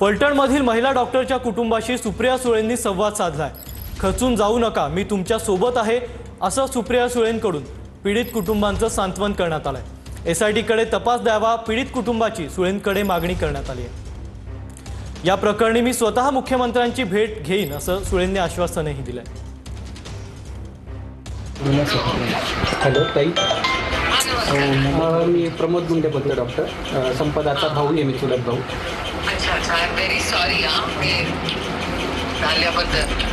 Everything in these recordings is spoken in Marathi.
फलटणमधील महिला डॉक्टरच्या कुटुंबाशी सुप्रिया सुळेंनी संवाद साधलाय। खचून जाऊ नका, मी तुमच्या सोबत आहे असं सुप्रिया सुळेंकडून पीडित कुटुंबांचं सांत्वन करण्यात आलंय। एसआयटी कडे तपास द्यावा पीडित कुटुंबाची सुळेंकडे मागणी करण्यात आली आहे। या प्रकरणी मी स्वतः मुख्यमंत्र्यांची भेट घेईन असं सुळेंनी आश्वासनही दिलंय। हॅलो ताई, मी प्रमोद मुंडे बोलतो डॉक्टर। संपदाचा भाऊ आहे मी, चुलत भाऊ। अच्छा, आय एम व्हेरी सॉरी झाल्याबद्दल।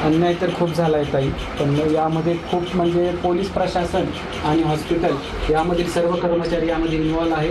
अन्याय तर खूप झाला आहे ताई, पण यामध्ये खूप म्हणजे पोलीस प्रशासन आणि हॉस्पिटल यामधील सर्व कर्मचारी यामध्ये इन्व्हॉल्व आहे।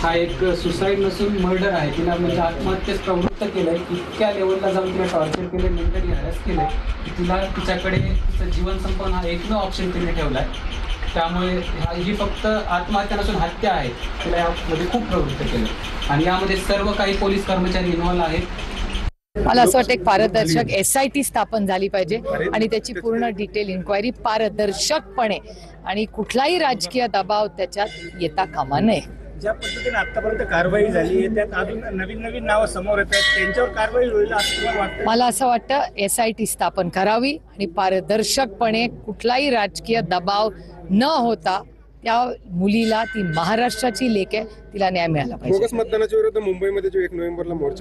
हा एक सुसाईड नसून मर्डर आहे। तिला म्हणजे आत्महत्येस प्रवृत्त केलं आहे। इतक्या लेवलला जाऊन तिला टॉर्चर केले, मेंटली हॅरॅस केलं आहे। तिला तिच्याकडे तिचं जीवन संपवणं हा एकमेव ऑप्शन तिने ठेवला आहे। त्यामुळे ही फक्त आत्महत्या नसून हत्या आहे। तिला यामध्ये खूप प्रवृत्त केलं आणि यामध्ये सर्व काही पोलीस कर्मचारी इन्व्हॉल्व आहेत। मला असं वाटतं एक पारदर्शक एसआयटी स्थापन झाली पाहिजे आणि त्याची पूर्ण डिटेल इन्क्वायरी पारदर्शकपणे आणि कुठलाही राजकीय दबाव त्याच्यात येता कामा नये। ज्या पद्धतीने आतापर्यंत कारवाई झाली आहे त्यात अजून नवीन नावं समोर येत आहेत, त्यांच्यावर कारवाई होईल असं तुम्हाला वाटतं? मला असं वाटतं एसआयटी स्थापन करावी आणि पारदर्शकपणे कुठलाही राजकीय दबाव न होता त्या मुलीला, ती महाराष्ट्राची लेक आहे, तिला न्याय मिळाला पाहिजे। बोगस मतदानाच्या विरोधात मुंबईमध्ये जो 1 नोव्हेंबरला मोर्चा